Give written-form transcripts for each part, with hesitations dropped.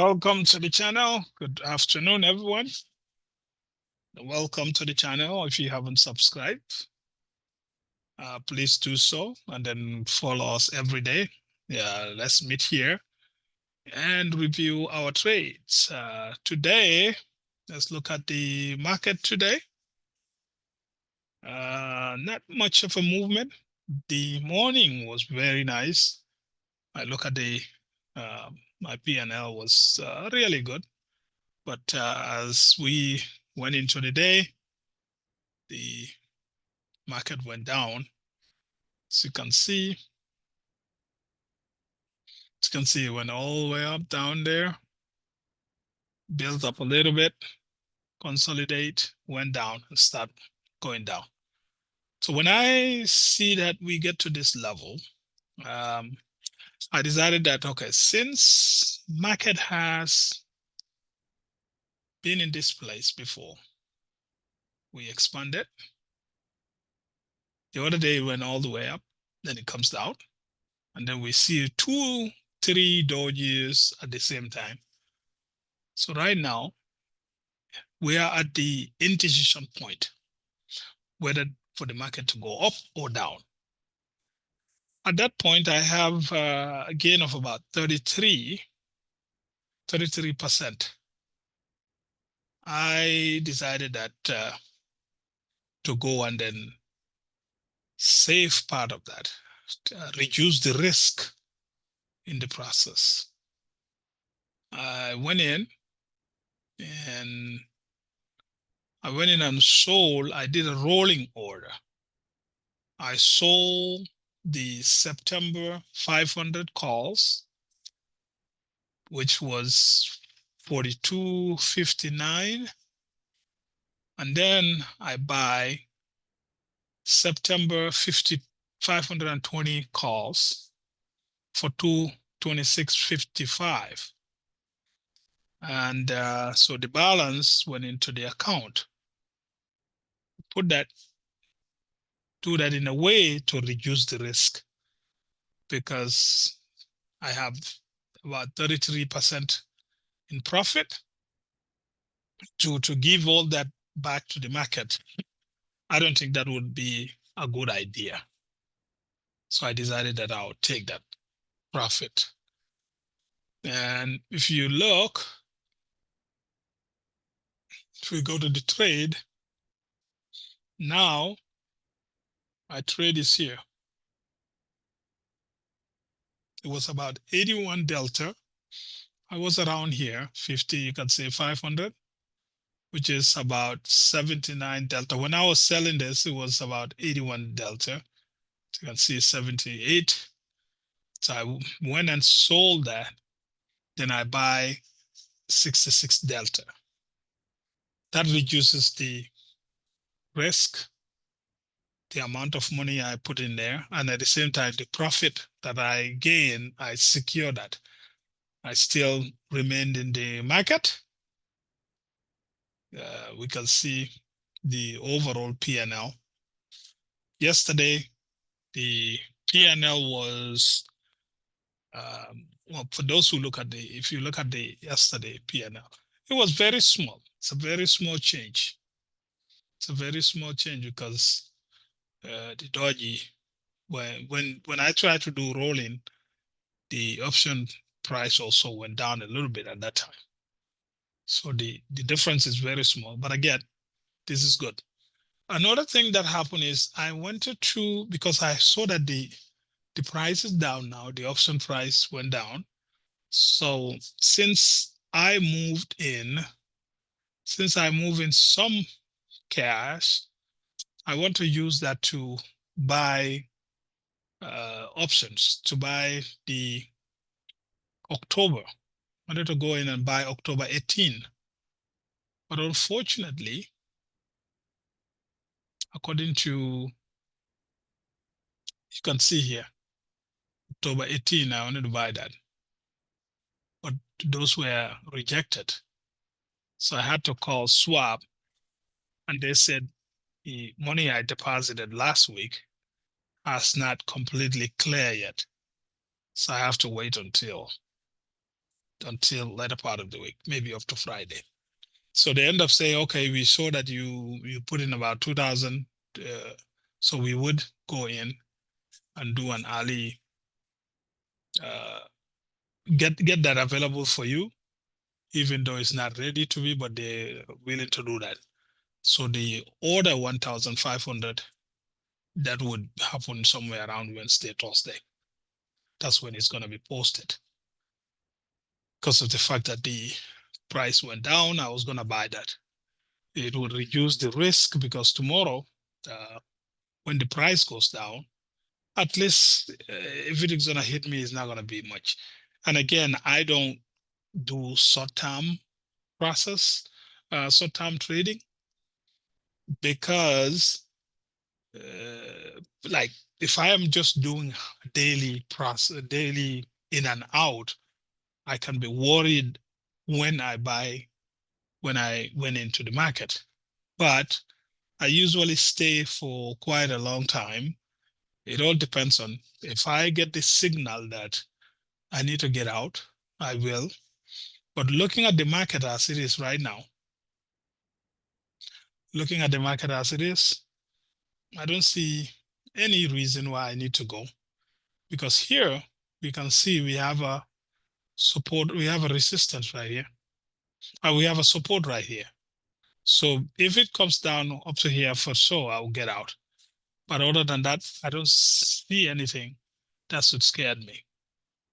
Welcome to the channel. Good afternoon, everyone. Welcome to the channel. If you haven't subscribed, please do so and then follow us every day. Yeah, let's meet here and review our trades. Today, let's look at the market today. Not much of a movement. The morning was very nice. I look at my P&L was really good. But as we went into the day, the market went down. As you can see, it went all the way up down there, built up a little bit, consolidate, went down, and start going down. So when I see that we get to this level, I decided that, okay, since market has been in this place before, we expanded. The other day it went all the way up, then it comes down, and then we see 2-3 dojis at the same time. So right now, we are at the indecision point, whether for the market to go up or down. At that point, I have a gain of about 33%. I decided that to go and then save part of that, reduce the risk in the process. I went in and sold. I did a rolling order. I sold the September 500 calls, which was 42.59. And then I buy September 520 calls for 226.55. And so the balance went into the account. Do that in a way to reduce the risk, because I have about 33% in profit. To give all that back to the market, I don't think that would be a good idea. So I decided that I'll take that profit. And if you look, if we go to the trade, now my trade is here. It was about 81 delta. I was around here, 50, you can say 500, which is about 79 delta. When I was selling this, it was about 81 delta. You can see 78. So I went and sold that. Then I buy 66 delta. That reduces the risk, the amount of money I put in there, and at the same time, the profit that I gain, I secure that. I still remained in the market. We can see the overall P&L. Yesterday, the P&L was, well, for those who look at if you look at the yesterday P&L, it was very small. It's a very small change. It's a very small change because the Doji, when I tried to do rolling, the option price also went down a little bit at that time. So the difference is very small. But again, this is good. Another thing that happened is I wanted to, because I saw that the price is down now, the option price went down. So since I moved in some cash, I want to use that to buy options, to buy the October. I wanted to go in and buy October 18. But unfortunately, according to, you can see here, October 18, I wanted to buy that. But those were rejected. So I had to call Swap, and they said the money I deposited last week has not completely clear yet. So I have to wait until until later part of the week, maybe up to Friday. So they end up saying, okay, we saw that you put in about 2,000, so we would go in and do an early uh, get that available for you, even though it's not ready to be, but they're willing to do that. So they order 1,500. That would happen somewhere around Wednesday, Thursday. That's when it's going to be posted. Because of the fact that the price went down, I was going to buy that. It would reduce the risk because tomorrow, uh, when the price goes down, at least if it's going to hit me, it's not going to be much. And again, I don't do short-term process, short-term trading, because like if I am just doing daily process, daily in and out, I can be worried when I buy, when I went into the market. But I usually stay for quite a long time. It all depends on if I get the signal that I need to get out, I will. But looking at the market as it is right now, looking at the market as it is, I don't see any reason why I need to go. Because here we can see we have a support, we have a resistance right here, and we have a support right here. So if it comes down up to here, for sure, I'll get out. But other than that, I don't see anything that should scare me.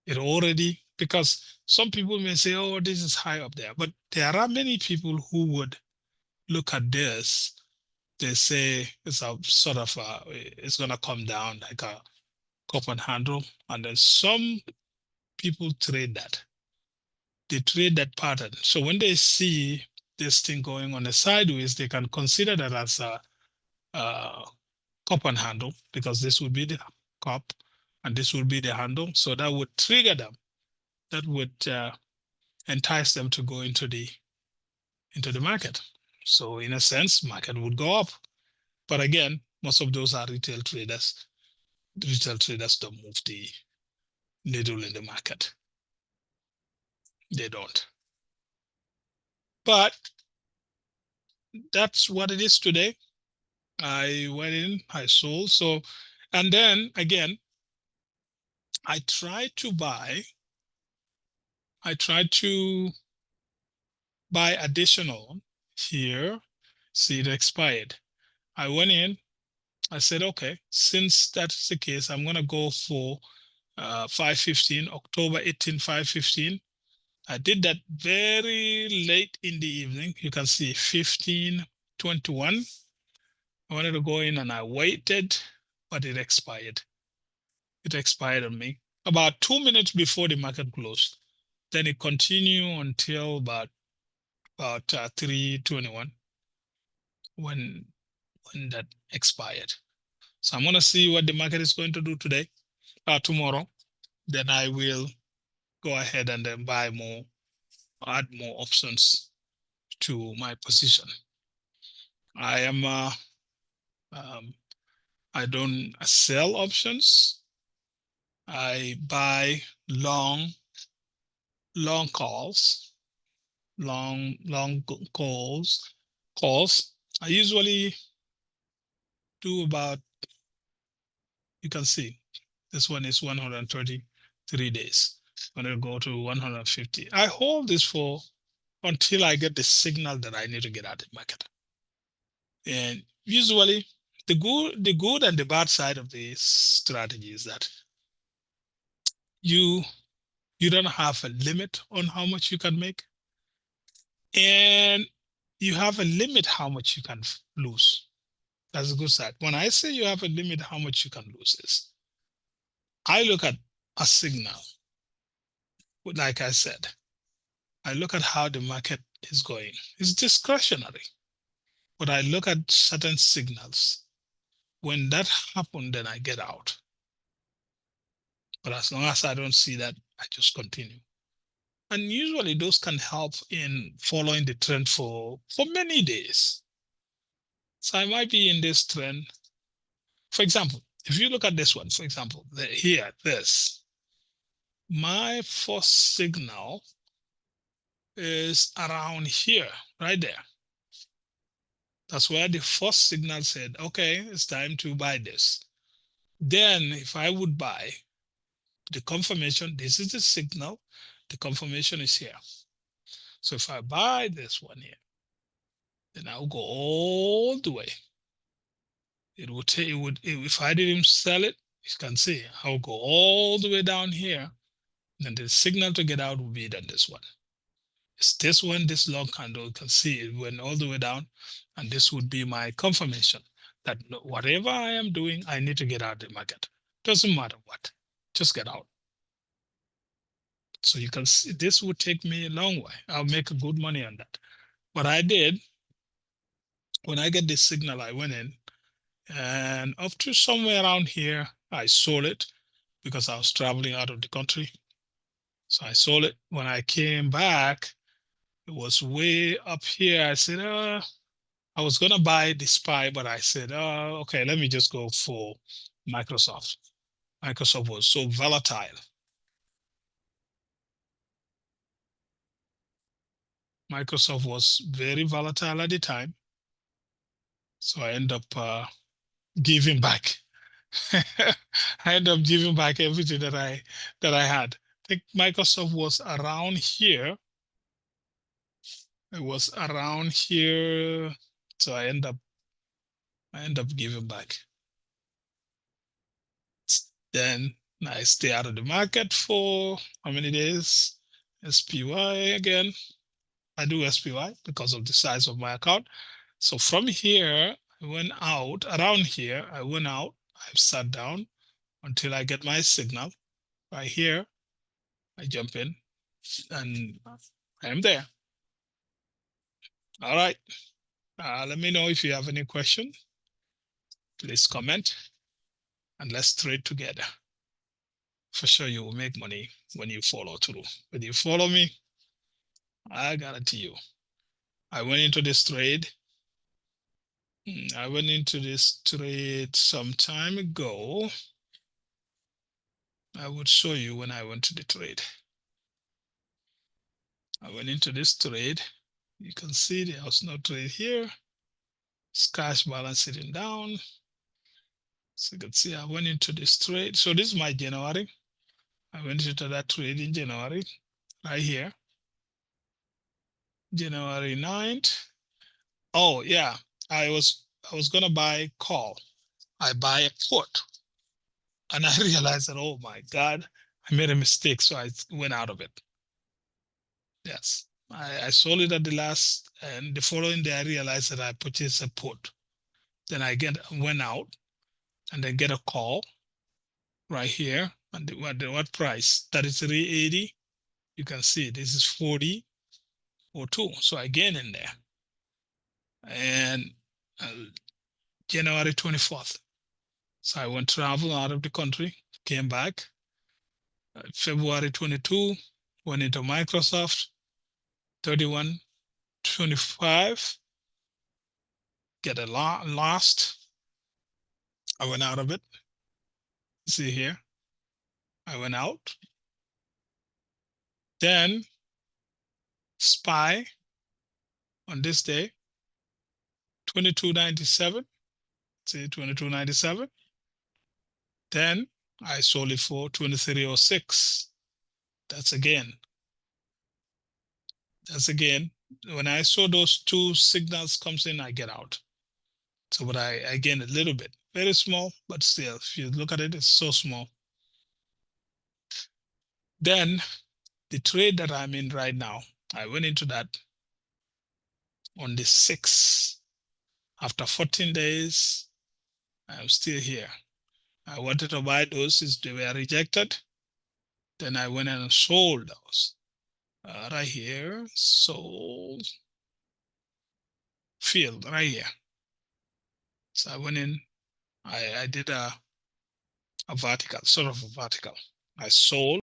It already, because some people may say, oh, this is high up there. But there are many people who would look at this. They say it's a sort of, it's going to come down like a cup and handle. And then some people trade that. They trade that pattern. So when they see this thing going on the sideways, they can consider that as a cup and handle, because this would be the cup and this would be the handle. So that would trigger them. That would entice them to go into the market. So in a sense, market would go up. But again, most of those are retail traders. Retail traders don't move the needle in the market. They don't. But that's what it is today. I went in, I sold. So, and then again, I tried to buy, I tried to buy additional here. See, it expired. I went in, I said, okay, since that's the case, I'm going to go for 515, October 18, 515. I did that very late in the evening. You can see 15:21. I wanted to go in and I waited, but it expired. It expired on me about 2 minutes before the market closed. Then it continued until about 3:21 when that expired. So I'm gonna see what the market is going to do today, tomorrow. Then I will go ahead and then buy more, add more options to my position. I am um, I don't sell options. I buy long calls, long calls. I usually do about, you can see this one is 133 days. I'm going to go to 150. I hold this for until I get the signal that I need to get out of the market. And usually the good and the bad side of this strategy is that you you don't have a limit on how much you can make, and you have a limit how much you can lose. That's a good side. When I say you have a limit how much you can lose is, I look at a signal. Like I said, I look at how the market is going. It's discretionary, but I look at certain signals. When that happens, then I get out. But as long as I don't see that, I just continue. And usually those can help in following the trend for many days. So I might be in this trend. For example, if you look at this one, for example, here, this, my first signal is around here, right there. That's where the first signal said, okay, it's time to buy this. Then if I would buy the confirmation, this is the signal, the confirmation is here. So if I buy this one here, then I'll go all the way. It would take, if I didn't sell it, you can see, I'll go all the way down here. Then the signal to get out will be then this one. It's this one, this long candle, you can see it went all the way down. And this would be my confirmation that whatever I am doing, I need to get out of the market. Doesn't matter what, just get out. So you can see this would take me a long way. I'll make good money on that. What I did, when I get this signal, I went in and up to somewhere around here, I sold it because I was traveling out of the country. So I sold it. When I came back, it was way up here. I said, I was gonna buy the SPY, but I said, okay, let me just go for Microsoft. Microsoft was so volatile. Microsoft was very volatile at the time. So I end up giving back. I end up giving back everything that I had. I think Microsoft was around here. It was around here. So I end up giving back. Then I stay out of the market for how many days? SPY again. I do SPY because of the size of my account. So from here, I went out around here. I went out. I sat down until I get my signal. Right here, I jump in and I am there. All right. Let me know if you have any question. Please comment and let's trade together. For sure, you will make money when you follow through. When you follow me, I guarantee you. I went into this trade. I went into this trade some time ago. I would show you when I went to the trade. I went into this trade. You can see there was no trade here. It's cash balance sitting down. So you can see I went into this trade. So this is my January. I went into that trade in January, right here. January 9th. Oh yeah, I was gonna buy call. I buy a put. And I realized that, oh my God, I made a mistake. So I went out of it. Yes. I sold it at the last, and the following day I realized that I purchased a put. Then I went out and then get a call right here. And what price? 33.80. You can see this is 40.02. So I gain in there. And uh, January 24th. So I went travel out of the country, came back. February 22, went into Microsoft, 31.25. Get a lost. I went out of it. See here, I went out. Then SPY on this day, 22.97. See 22.97. Then I sold it for 23.06. That's again. When I saw those two signals comes in, I get out. So but I gain a little bit. Very small, but still, if you look at it, it's so small. Then the trade that I'm in right now, I went into that on the 6th. After 14 days, I'm still here. I wanted to buy those since they were rejected. Then I went and sold those. Right here, sold, field right here. So I went in, I did a vertical, sort of a vertical. I sold